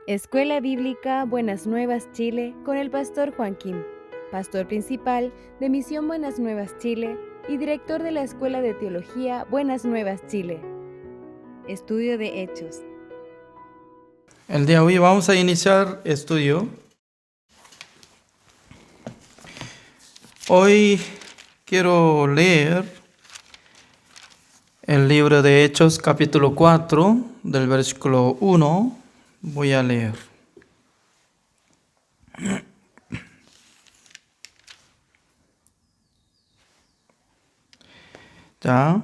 Escuela Bíblica Buenas Nuevas Chile con el pastor Juan Kim, pastor principal de Misión Buenas Nuevas Chile y director de la Escuela de Teología Buenas Nuevas Chile. Estudio de Hechos. El día de hoy vamos a iniciar estudio. Hoy quiero leer el libro de Hechos, capítulo 4, del versículo 1. Voy a leer. Ya.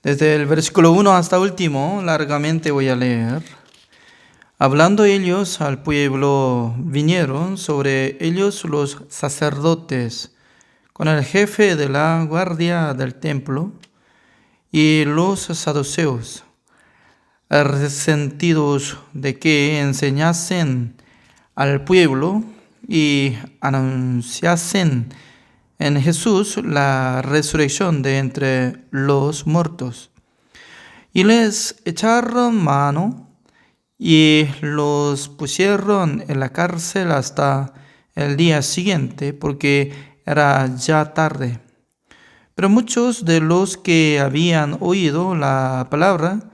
Desde el versículo 1 hasta último, largamente voy a leer. Hablando ellos al pueblo, vinieron sobre ellos los sacerdotes, con el jefe de la guardia del templo, y los saduceos, resentidos de que enseñasen al pueblo y anunciasen en Jesús la resurrección de entre los muertos. Y les echaron mano y los pusieron en la cárcel hasta el día siguiente, porque era ya tarde. Pero muchos de los que habían oído la palabra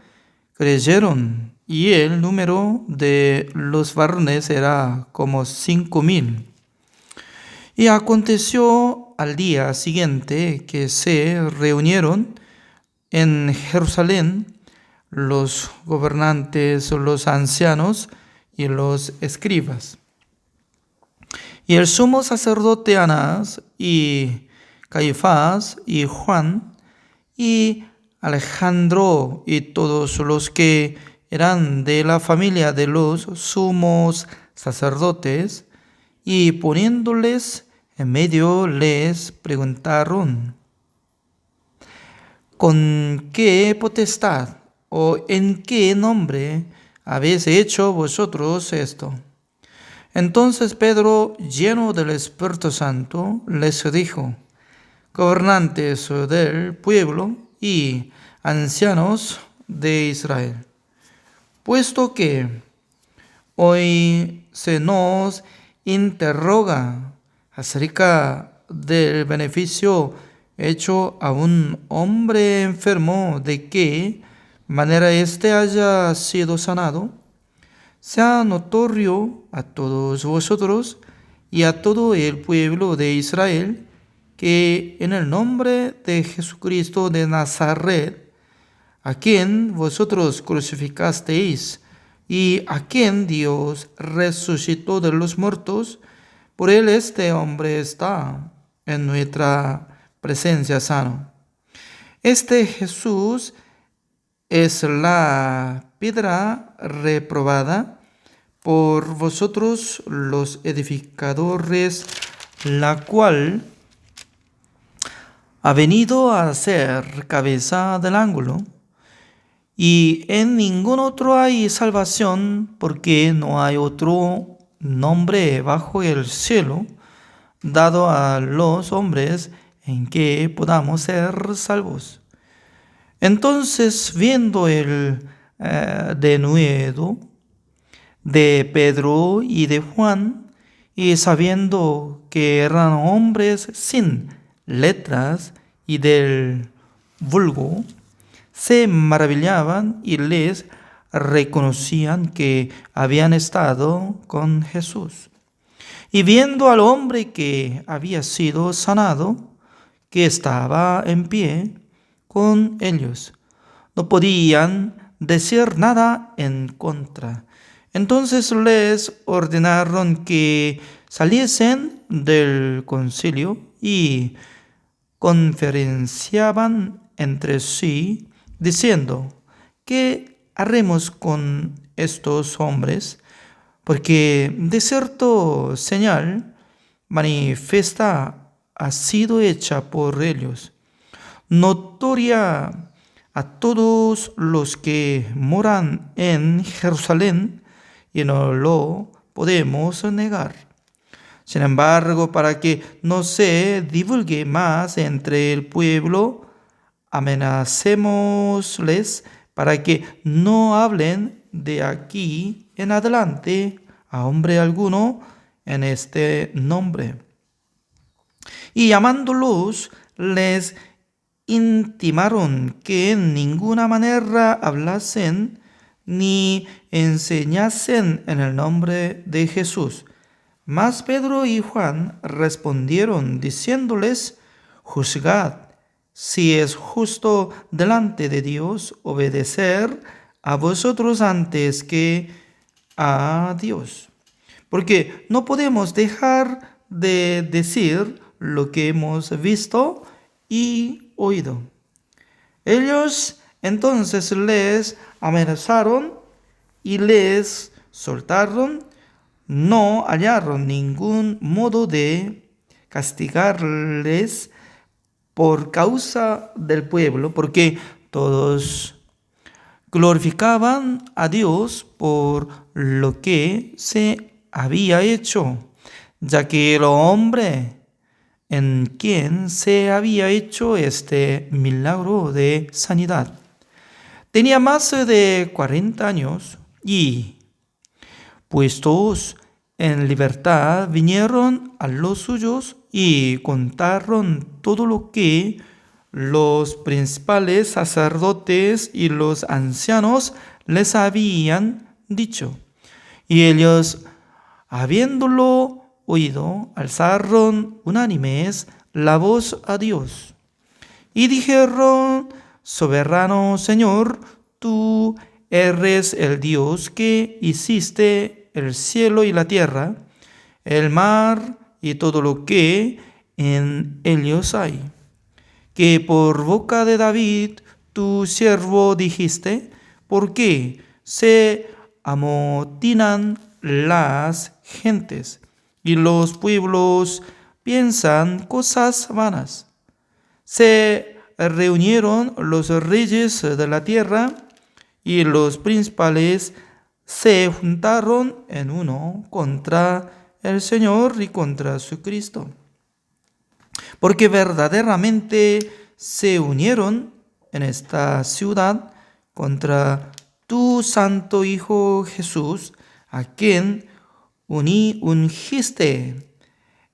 creyeron, y el número de los varones era como 5,000. Y aconteció al día siguiente que se reunieron en Jerusalén los gobernantes, los ancianos y los escribas. Y el sumo sacerdote Anás y Caifás y Juan y Alejandro y todos los que eran de la familia de los sumos sacerdotes, y poniéndoles en medio les preguntaron: ¿con qué potestad o en qué nombre habéis hecho vosotros esto? Entonces Pedro, lleno del Espíritu Santo, les dijo: gobernantes del pueblo y ancianos de Israel, puesto que hoy se nos interroga acerca del beneficio hecho a un hombre enfermo, de qué manera éste haya sido sanado, sea notorio a todos vosotros y a todo el pueblo de Israel, que en el nombre de Jesucristo de Nazaret, a quien vosotros crucificasteis y a quien Dios resucitó de los muertos, por él este hombre está en nuestra presencia sano. Este Jesús es la piedra reprobada por vosotros los edificadores, la cual ha venido a ser cabeza del ángulo. Y en ningún otro hay salvación, porque no hay otro nombre bajo el cielo dado a los hombres en que podamos ser salvos. Entonces, viendo el denuedo de Pedro y de Juan, y sabiendo que eran hombres sin letras y del vulgo, se maravillaban y les reconocían que habían estado con Jesús. Y viendo al hombre que había sido sanado, que estaba en pie con ellos, no podían decir nada en contra. Entonces les ordenaron que saliesen del concilio, y conferenciaban entre sí, diciendo: ¿qué haremos con estos hombres? Porque de cierto señal manifiesta ha sido hecha por ellos, notoria a todos los que moran en Jerusalén, y no lo podemos negar. Sin embargo, para que no se divulgue más entre el pueblo, amenacémosles para que no hablen de aquí en adelante a hombre alguno en este nombre. Y llamándolos, les intimaron que en ninguna manera hablasen ni enseñasen en el nombre de Jesús. Mas Pedro y Juan respondieron diciéndoles: juzgad si es justo delante de Dios obedecer a vosotros antes que a Dios. Porque no podemos dejar de decir lo que hemos visto y oído. Ellos entonces les amenazaron y les soltaron. No hallaron ningún modo de castigarles por causa del pueblo, porque todos glorificaban a Dios por lo que se había hecho, ya que el hombre en quien se había hecho este milagro de sanidad tenía más de 40 años y, puestos en libertad, vinieron a los suyos y contaron todo lo que los principales sacerdotes y los ancianos les habían dicho. Y ellos, habiéndolo oído, alzaron unánimes la voz a Dios y dijeron: soberano Señor, tú eres el Dios que hiciste el cielo y la tierra, el mar y todo lo que en ellos hay. Que por boca de David, tu siervo, dijiste: ¿por qué se amotinan las gentes y los pueblos piensan cosas vanas? Se reunieron los reyes de la tierra y los principales se juntaron en uno contra el Señor y contra su Cristo. Porque verdaderamente se unieron en esta ciudad contra tu santo Hijo Jesús, a quien ungiste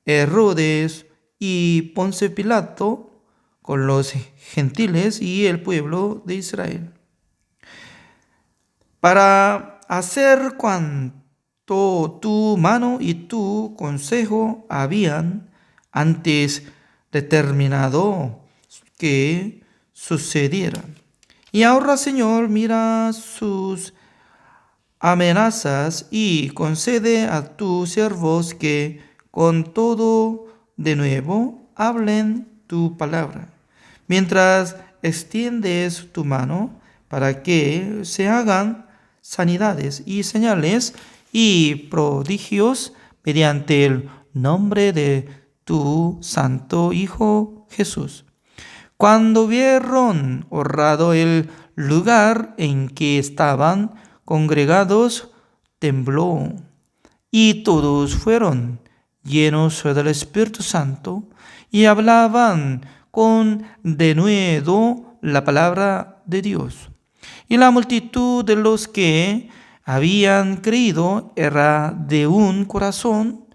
Herodes y Poncio Pilato con los gentiles y el pueblo de Israel, para hacer cuanto tu mano y tu consejo habían antes determinado que sucediera. Y ahora, Señor, mira sus amenazas y concede a tus siervos que con todo de nuevo hablen tu palabra, mientras extiendes tu mano para que se hagan sanidades y señales y prodigios mediante el nombre de tu santo Hijo Jesús. Cuando vieron honrado el lugar en que estaban congregados, tembló, y todos fueron llenos del Espíritu Santo y hablaban con denuedo la palabra de Dios. Y la multitud de los que habían creído era de un corazón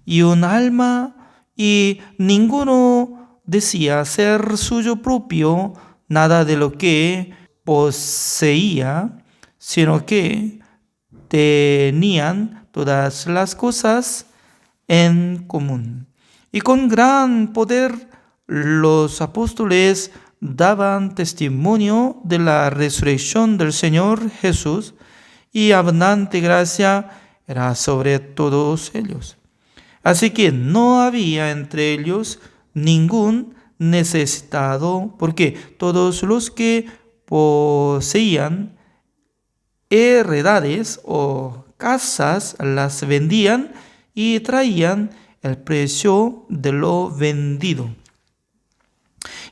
y un alma, y ninguno decía ser suyo propio nada de lo que poseía, sino que tenían todas las cosas en común. Y con gran poder los apóstoles daban testimonio de la resurrección del Señor Jesús, y abundante gracia era sobre todos ellos. Así que no había entre ellos ningún necesitado, porque todos los que poseían heredades o casas las vendían y traían el precio de lo vendido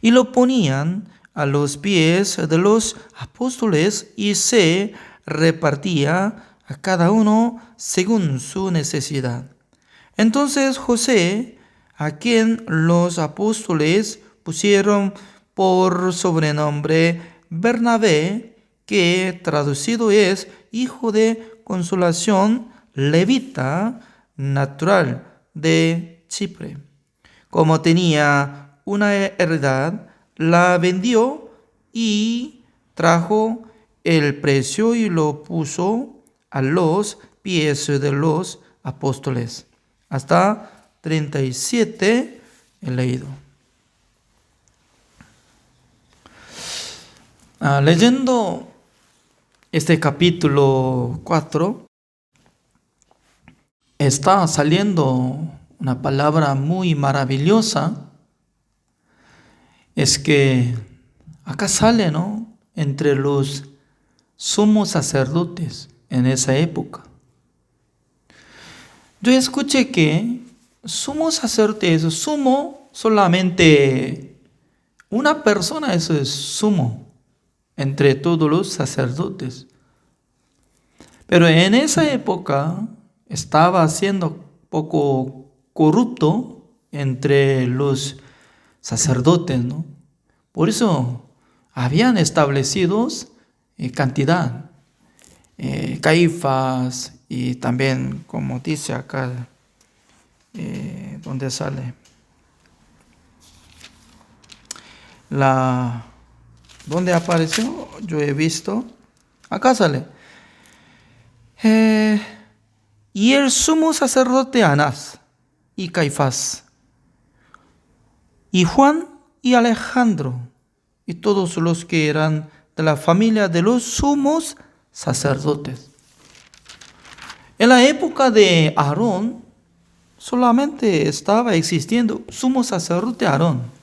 y lo ponían a los pies de los apóstoles, y se repartía a cada uno según su necesidad. Entonces José, a quien los apóstoles pusieron por sobrenombre Bernabé, que traducido es hijo de consolación, levita, natural de Chipre. Como tenía una heredad, la vendió y trajo el precio y lo puso a los pies de los apóstoles. Hasta 37 he leído. Leyendo este capítulo 4, está saliendo una palabra muy maravillosa. Es que acá sale, ¿no?, entre los sumos sacerdotes en esa época. Yo escuché que sumo sacerdote es sumo, solamente una persona, eso es sumo entre todos los sacerdotes. Pero en esa época estaba siendo poco corrupto entre los sacerdotes, ¿no? Por eso habían establecido cantidad. Caifás y también, como dice acá, ¿dónde sale? ¿Dónde apareció? Yo he visto. Acá sale. Y el sumo sacerdote Anás y Caifás, y Juan y Alejandro, y todos los que eran de la familia de los sumos sacerdotes. En la época de Aarón, solamente estaba existiendo sumo sacerdote Aarón.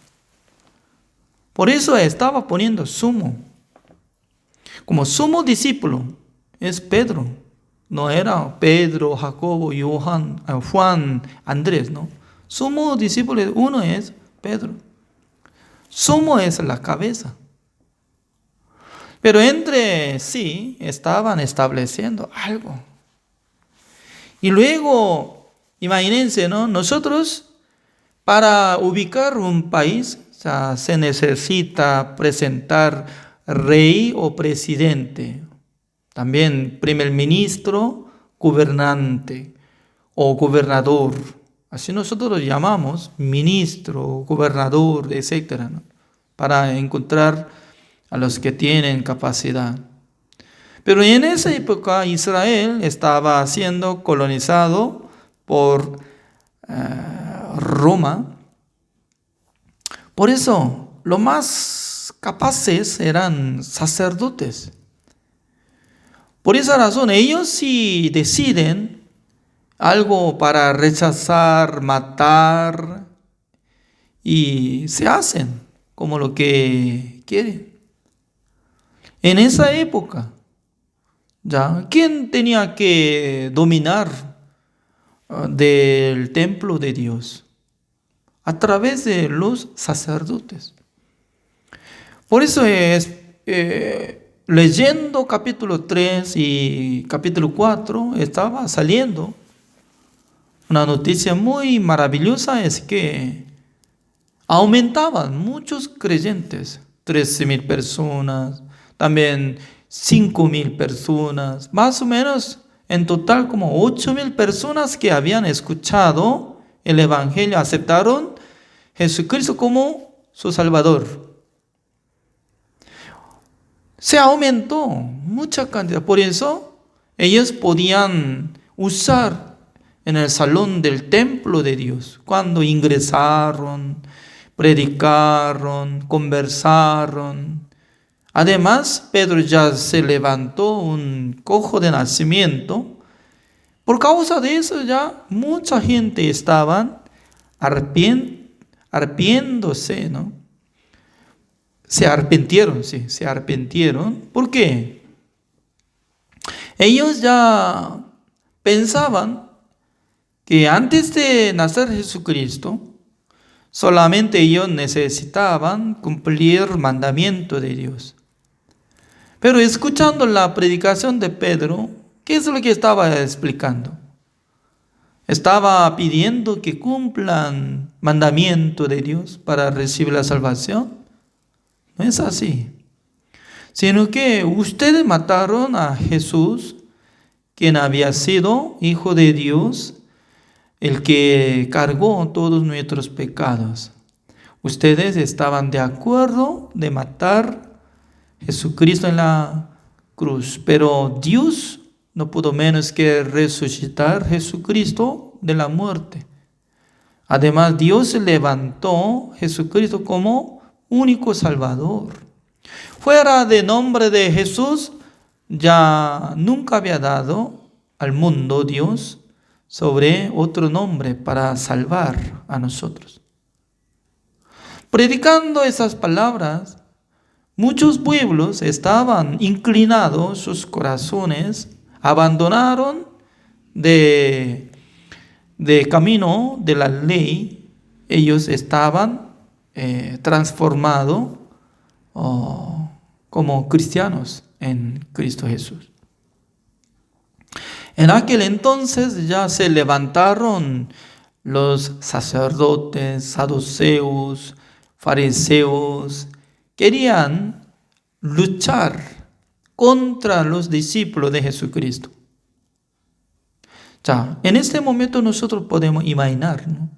Por eso estaba poniendo sumo. Como sumo discípulo es Pedro. No era Pedro, Jacobo, Juan, Andrés, no. Sumo discípulo uno es Pedro. Sumo es la cabeza. Pero entre sí estaban estableciendo algo. Y luego, imagínense, ¿no? Nosotros, para ubicar un país, se necesita presentar rey o presidente. También primer ministro, gobernante o gobernador. Así nosotros lo llamamos, ministro, gobernador, etc., ¿no?, para encontrar a los que tienen capacidad. Pero en esa época Israel estaba siendo colonizado por Roma. Por eso, los más capaces eran sacerdotes. Por esa razón, ellos sí deciden algo para rechazar, matar, y se hacen como lo que quieren. En esa época, ¿ya? ¿Quién tenía que dominar del templo de Dios? A través de los sacerdotes. Por eso es, leyendo capítulo 3 y capítulo 4, estaba saliendo una noticia muy maravillosa, es que aumentaban muchos creyentes, 13,000 personas, también 5,000 personas, más o menos en total como 8,000 personas que habían escuchado el Evangelio, aceptaron Jesucristo como su Salvador. Se aumentó mucha cantidad, por eso ellos podían usar en el salón del templo de Dios, cuando ingresaron, predicaron, conversaron. Además, Pedro ya se levantó un cojo de nacimiento. Por causa de eso ya mucha gente estaba arrepintiéndose, ¿no? Se arrepintieron. ¿Por qué? Ellos ya pensaban que antes de nacer Jesucristo, solamente ellos necesitaban cumplir el mandamiento de Dios. Pero escuchando la predicación de Pedro, ¿qué es lo que estaba explicando? ¿Estaba pidiendo que cumplan mandamiento de Dios para recibir la salvación? No es así. sino que ustedes mataron a Jesús, quien había sido Hijo de Dios, el que cargó todos nuestros pecados. Ustedes estaban de acuerdo de matar a Jesucristo en la cruz, pero Dios no pudo menos que resucitar a Jesucristo de la muerte. Además, Dios levantó a Jesucristo como único Salvador. Fuera del nombre de Jesús, ya nunca había dado al mundo Dios sobre otro nombre para salvar a nosotros. Predicando esas palabras, muchos pueblos estaban inclinados sus corazones, abandonaron de camino de la ley. Ellos estaban transformados como cristianos en Cristo Jesús. En aquel entonces ya se levantaron los sacerdotes, saduceos, fariseos. Querían luchar contra los discípulos de Jesucristo. Ya, en este momento nosotros podemos imaginar, ¿no?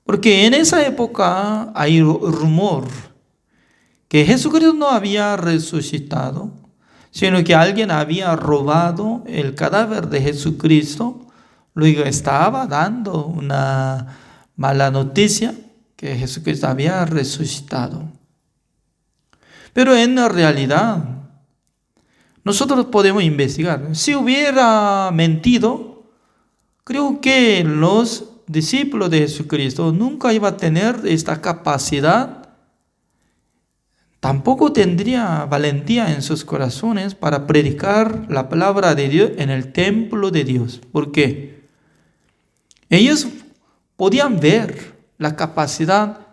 Porque en esa época hay rumor que Jesucristo no había resucitado, sino que alguien había robado el cadáver de Jesucristo. Luego estaba dando una mala noticia que Jesucristo había resucitado. Pero en la realidad, nosotros podemos investigar. Si hubiera mentido, creo que los discípulos de Jesucristo nunca iban a tener esta capacidad. Tampoco tendría valentía en sus corazones para predicar la palabra de Dios en el templo de Dios. ¿Por qué? Ellos podían ver la capacidad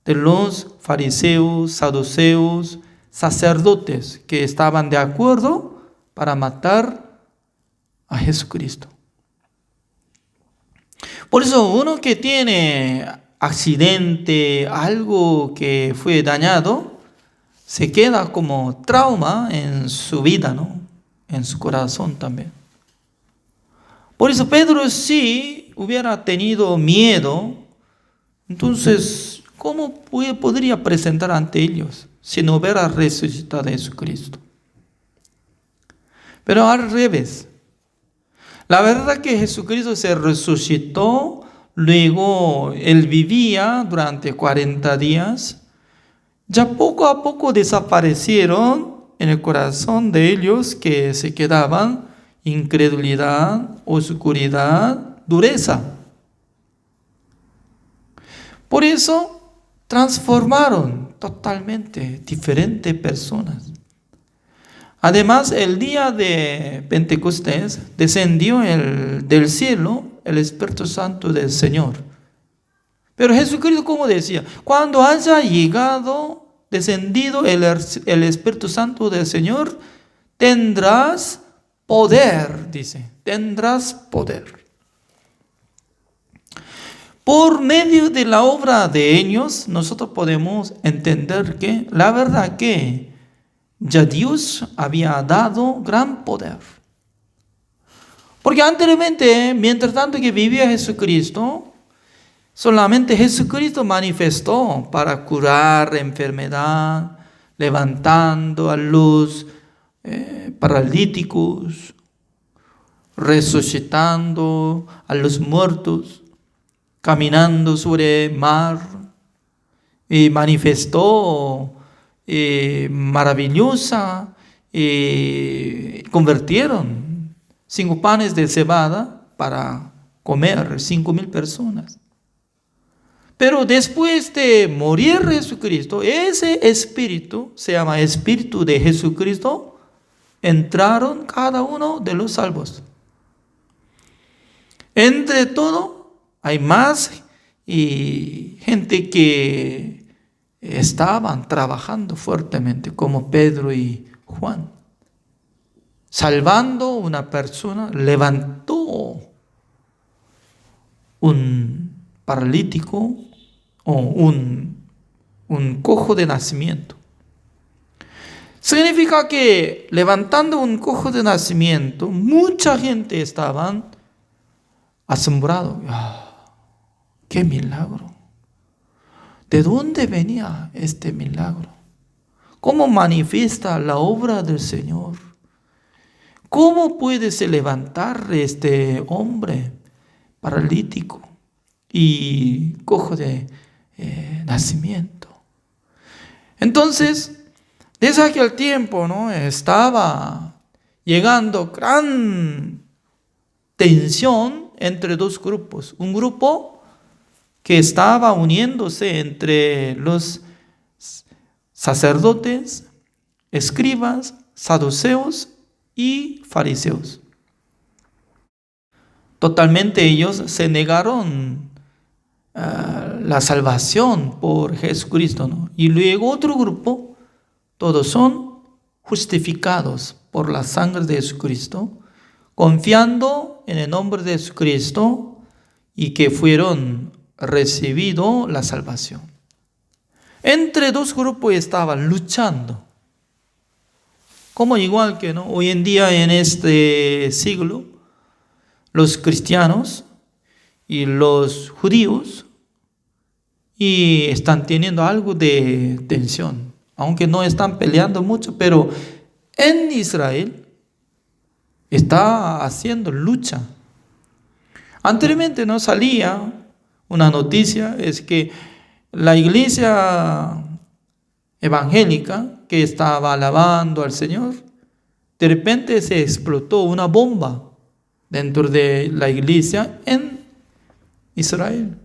de los fariseos, saduceos, sacerdotes que estaban de acuerdo para matar a Jesucristo. Por eso uno que tiene accidente, algo que fue dañado, se queda como trauma en su vida, ¿no? En su corazón también. Por eso Pedro, si hubiera tenido miedo, entonces, ¿cómo podría presentar ante ellos si no hubiera resucitado a Jesucristo? Pero al revés. La verdad que Jesucristo se resucitó, luego Él vivía durante 40 días. Ya poco a poco desaparecieron en el corazón de ellos que se quedaban incredulidad, oscuridad, dureza. Por eso transformaron totalmente diferentes personas. Además, el día de Pentecostés descendió del cielo el Espíritu Santo del Señor. Pero Jesucristo, como decía, cuando haya llegado, descendido el Espíritu Santo del Señor, tendrás poder, dice, tendrás poder. Por medio de la obra de ellos, nosotros podemos entender que la verdad que ya Dios había dado gran poder. Porque anteriormente, mientras tanto que vivía Jesucristo, solamente Jesucristo manifestó para curar enfermedad, levantando a los paralíticos, resucitando a los muertos, caminando sobre el mar, y manifestó maravillosa, convirtieron 5 panes de cebada para comer 5,000 personas. Pero después de morir Jesucristo, ese espíritu, se llama Espíritu de Jesucristo, entraron cada uno de los salvos. Entre todo, hay más gente que estaban trabajando fuertemente, como Pedro y Juan. Salvando una persona, levantó un paralítico o un cojo de nacimiento. Significa que levantando un cojo de nacimiento, mucha gente estaban asombrado. ¡Qué milagro! ¿De dónde venía este milagro? ¿Cómo manifiesta la obra del Señor? ¿Cómo puede se levantar este hombre paralítico y cojo de nacimiento? Entonces, desde aquel tiempo, ¿no?, estaba llegando gran tensión entre dos grupos. Un grupo que estaba uniéndose entre los sacerdotes, escribas, saduceos y fariseos. Totalmente ellos se negaron la salvación por Jesucristo, ¿no? Y luego otro grupo, todos son justificados por la sangre de Jesucristo, confiando en el nombre de Jesucristo y que fueron recibido la salvación. Entre dos grupos estaban luchando. Como igual que, ¿no?, hoy en día en este siglo, los cristianos y los judíos y están teniendo algo de tensión, aunque no están peleando mucho, pero en Israel está haciendo lucha. Anteriormente no salía una noticia, es que la iglesia evangélica que estaba alabando al Señor, de repente se explotó una bomba dentro de la iglesia en Israel.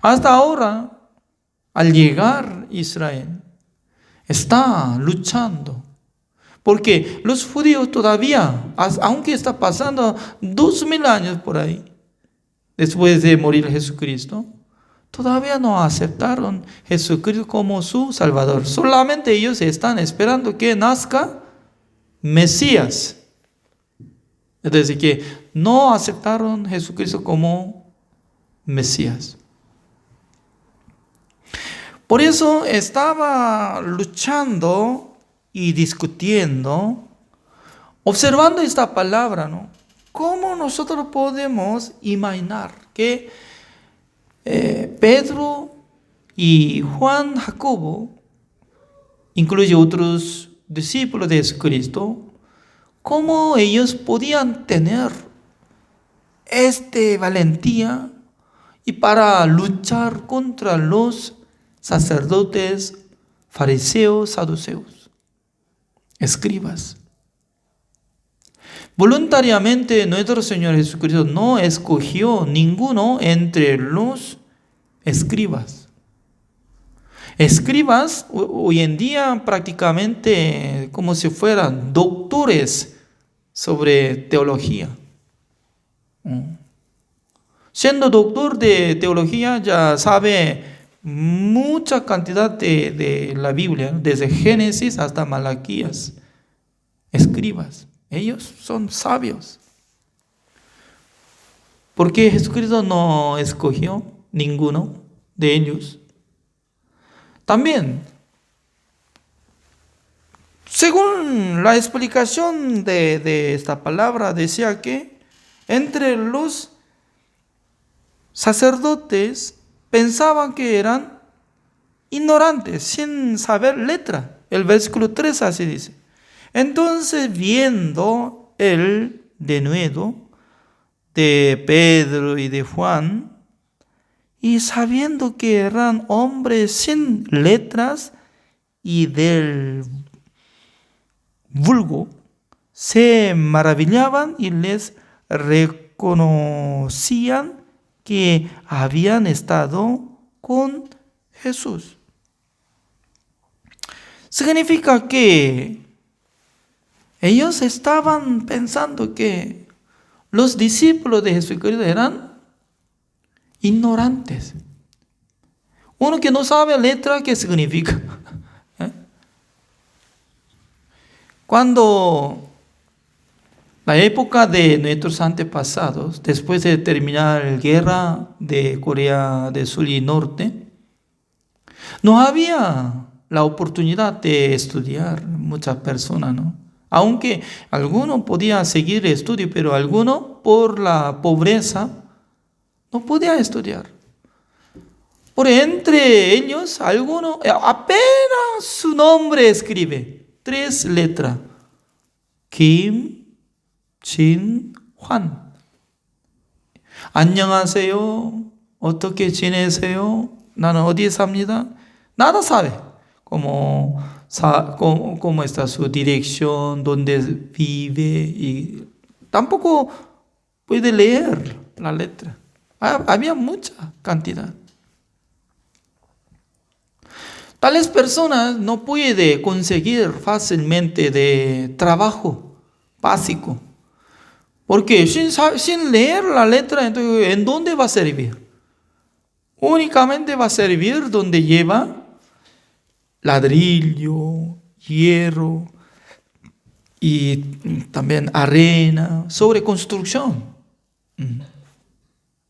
Hasta ahora, al llegar a Israel, está luchando. Porque los judíos todavía, aunque está pasando 2000 años por ahí, después de morir Jesucristo, todavía no aceptaron Jesucristo como su Salvador. Solamente ellos están esperando que nazca Mesías. Es decir, que no aceptaron Jesucristo como Mesías. Por eso estaba luchando y discutiendo, observando esta palabra, ¿no? ¿Cómo nosotros podemos imaginar que Pedro y Juan, Jacobo, incluye otros discípulos de Jesucristo, cómo ellos podían tener esta valentía y para luchar contra los sacerdotes, fariseos, saduceos, escribas? Voluntariamente nuestro Señor Jesucristo no escogió ninguno entre los escribas. Escribas hoy en día prácticamente como si fueran doctores sobre teología. Siendo doctor de teología ya sabe mucha cantidad de la Biblia, desde Génesis hasta Malaquías. Escribas. Ellos son sabios. ¿Por qué Jesucristo no escogió ninguno de ellos? También, según la explicación de esta palabra, decía que entre los sacerdotes pensaban que eran ignorantes, sin saber letra. El versículo 3 así dice. Entonces, viendo el denuedo de Pedro y de Juan, y sabiendo que eran hombres sin letras y del vulgo, se maravillaban y les reconocían que habían estado con Jesús. Significa que ellos estaban pensando que los discípulos de Jesucristo eran ignorantes. Uno que no sabe letra, ¿qué significa? Cuando la época de nuestros antepasados, después de terminar la guerra de Corea del Sur y Norte, no había la oportunidad de estudiar, muchas personas, ¿no? Aunque alguno podía seguir el estudio, pero alguno por la pobreza no podía estudiar. Por entre ellos, alguno apenas su nombre escribe, 3 letras. Kim, Jin, Juan. 안녕하세요. 어떻게 지내세요? 나는 어디에 삽니다. Nada sabe. Cómo está su dirección, dónde vive, y tampoco puede leer la letra. Había mucha cantidad. Tales personas no pueden conseguir fácilmente de trabajo básico. Porque sin leer la letra, entonces, ¿en dónde va a servir? Únicamente va a servir donde lleva ladrillo, hierro y también arena, sobre construcción.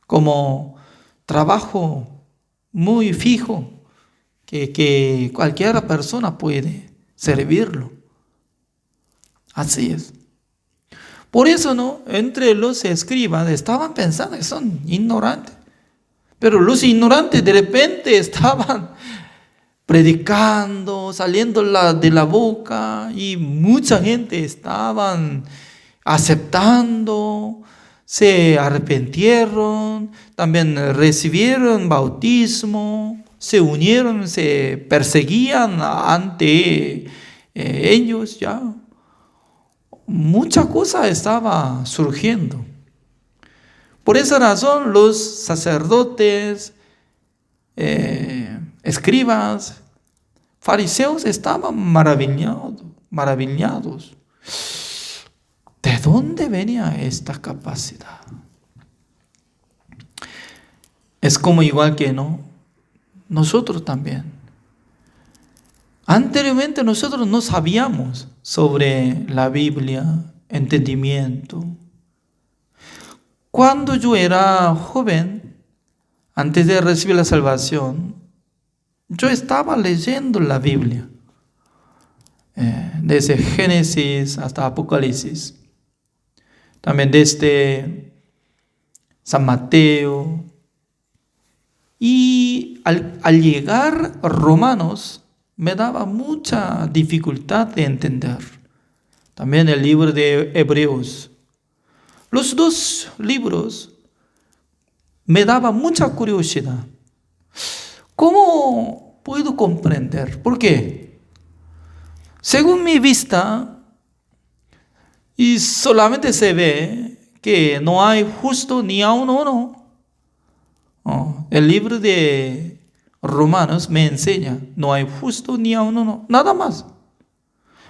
Como trabajo muy fijo que cualquier persona puede servirlo. Así es. Por eso, ¿no? Entre los escribas estaban pensando que son ignorantes. Pero los ignorantes de repente estaban predicando, saliendo de la boca, y mucha gente estaban aceptando, se arrepintieron, también recibieron bautismo, se unieron, se perseguían ante ellos ya. Mucha cosa estaba surgiendo. Por esa razón los sacerdotes, escribas, fariseos estaban maravillados. ¿De dónde venía esta capacidad? Es como igual que nosotros también. Anteriormente nosotros no sabíamos sobre la Biblia, entendimiento. Cuando yo era joven, antes de recibir la salvación, yo estaba leyendo la Biblia, desde Génesis hasta Apocalipsis, también desde San Mateo, y al llegar a Romanos me daba mucha dificultad de entender. También el libro de Hebreos. Los 2 libros me daban mucha curiosidad. ¿Cómo puedo comprender? ¿Por qué? Según mi vista, y solamente se ve que no hay justo ni aun uno. El libro de Romanos me enseña, no hay justo ni aun uno, nada más.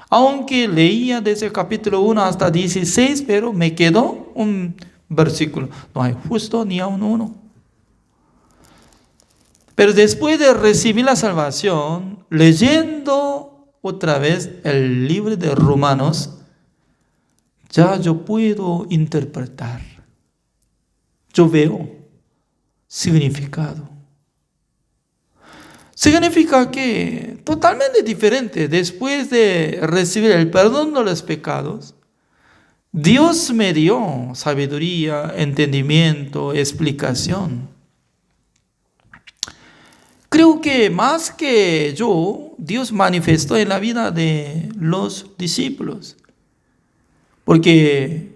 Aunque leía desde el capítulo 1 hasta 16, pero me quedó un versículo, no hay justo ni aun uno. Pero después de recibir la salvación, leyendo otra vez el libro de Romanos, ya yo puedo interpretar. Yo veo significado. Significa que totalmente diferente. Después de recibir el perdón de los pecados, Dios me dio sabiduría, entendimiento, explicación. Creo que más que yo, Dios manifestó en la vida de los discípulos. Porque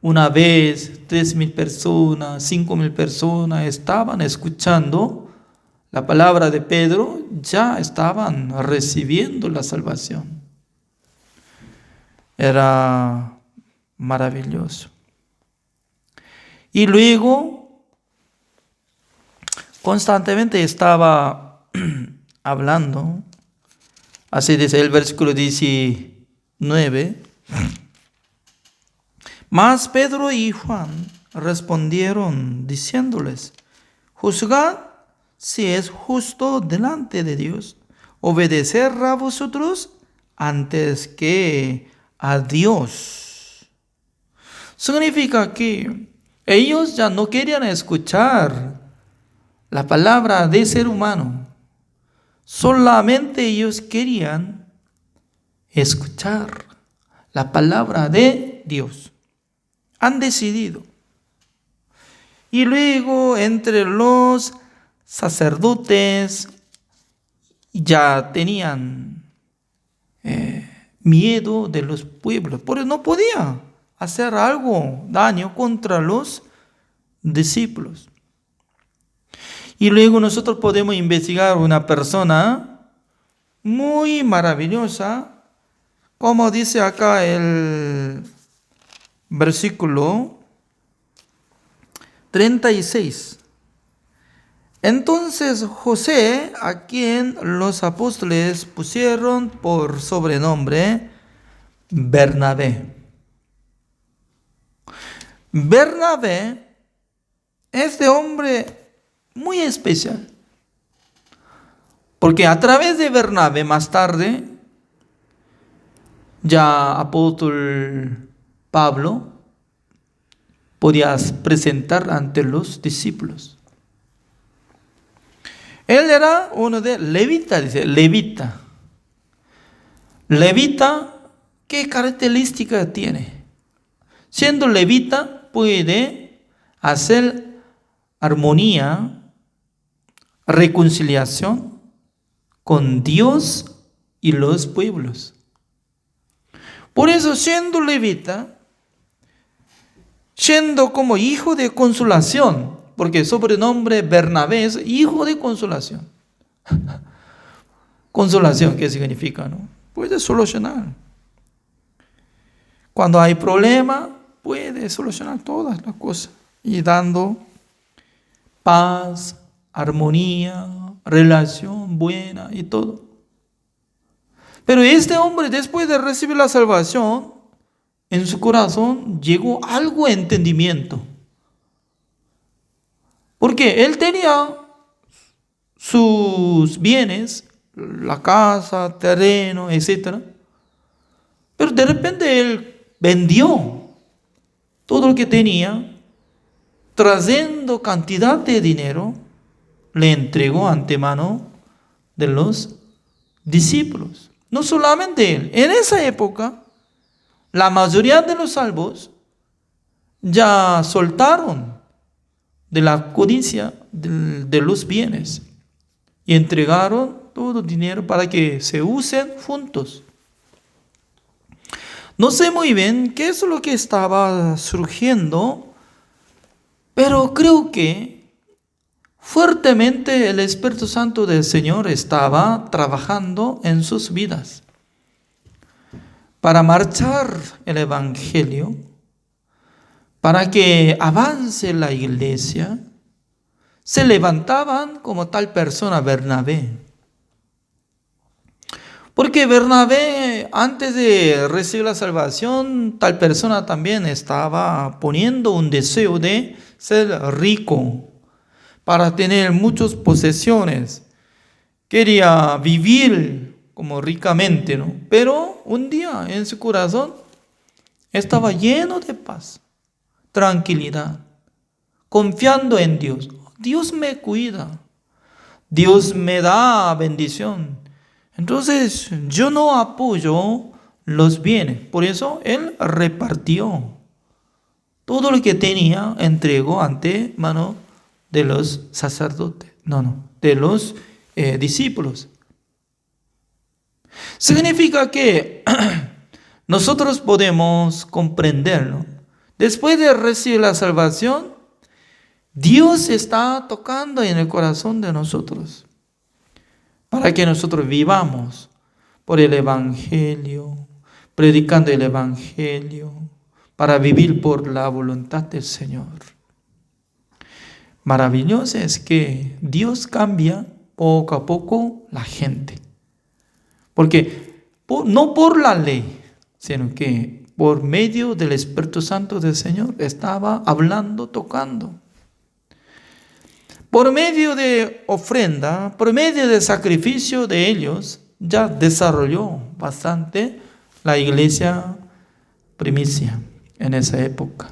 una vez 3,000 personas, 5,000 personas estaban escuchando la palabra de Pedro, ya estaban recibiendo la salvación. Era maravilloso. Y luego, constantemente estaba hablando, así dice el versículo 19. Mas Pedro y Juan respondieron diciéndoles: juzgad si es justo delante de Dios obedecer a vosotros antes que a Dios. Significa que ellos ya no querían escuchar la palabra de ser humano. Solamente ellos querían escuchar la palabra de Dios. Han decidido. Y luego entre los sacerdotes ya tenían miedo de los pueblos, porque no podía hacer algo daño contra los discípulos. Y luego nosotros podemos investigar una persona muy maravillosa, como dice acá el versículo 36. Entonces José, a quien los apóstoles pusieron por sobrenombre Bernabé. Bernabé, este hombre muy especial, porque a través de Bernabé más tarde, ya apóstol Pablo podía presentar ante los discípulos. Él era uno de levita, dice, levita. Levita, ¿qué característica tiene? Siendo levita, puede hacer armonía, reconciliación con Dios y los pueblos. Por eso, siendo levita, siendo como hijo de consolación, porque el sobrenombre Bernabé es hijo de consolación. Consolación, ¿qué significa? ¿No? Puede solucionar. Cuando hay problema, puede solucionar todas las cosas. Y dando paz, armonía, relación buena y todo. Pero este hombre, después de recibir la salvación, en su corazón llegó algo de entendimiento. Porque él tenía sus bienes, la casa, terreno, etc. Pero de repente él vendió todo lo que tenía, trayendo cantidad de dinero, le entregó antemano de los discípulos. No solamente él, en esa época, la mayoría de los salvos ya soltaron de la codicia de los bienes y entregaron todo el dinero para que se usen juntos. No sé muy bien qué es lo que estaba surgiendo, pero creo que fuertemente el Espíritu Santo del Señor estaba trabajando en sus vidas para marchar el Evangelio, para que avance la iglesia. Se levantaban como tal persona Bernabé. Porque Bernabé, antes de recibir la salvación, tal persona también estaba poniendo un deseo de ser rico, para tener muchas posesiones. Quería vivir como ricamente, ¿no? Pero un día en su corazón estaba lleno de paz, tranquilidad, confiando en Dios. Dios me cuida, Dios me da bendición. Entonces yo no apoyo los bienes. Por eso él repartió todo lo que tenía, entregó ante mano de los sacerdotes, de los discípulos. Significa que nosotros podemos comprenderlo. Después de recibir la salvación, Dios está tocando en el corazón de nosotros para que nosotros vivamos por el Evangelio, predicando el Evangelio, para vivir por la voluntad del Señor. Maravilloso es que Dios cambia poco a poco la gente. Porque no por la ley, sino que por medio del Espíritu Santo del Señor estaba hablando, tocando. Por medio de ofrenda, por medio de sacrificio de ellos, ya desarrolló bastante la iglesia primicia en esa época.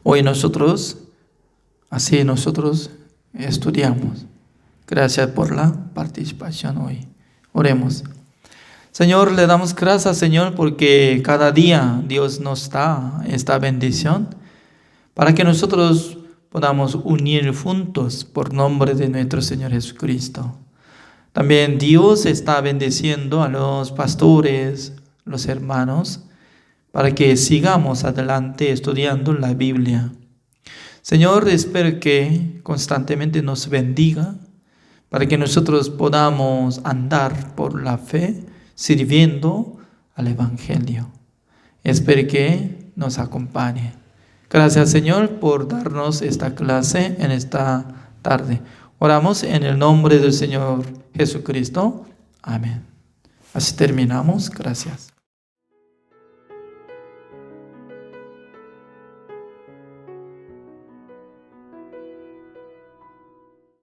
Hoy nosotros estudiamos Gracias por la participación hoy. Oremos. Señor, le damos gracias, Señor, porque cada día Dios nos da esta bendición para que nosotros podamos unir juntos por nombre de nuestro Señor Jesucristo. También Dios está bendiciendo a los pastores, los hermanos, para que sigamos adelante estudiando la Biblia. Señor, espero que constantemente nos bendiga para que nosotros podamos andar por la fe sirviendo al Evangelio. Espero que nos acompañe. Gracias, Señor, por darnos esta clase en esta tarde. Oramos en el nombre del Señor Jesucristo. Amén. Así terminamos. Gracias.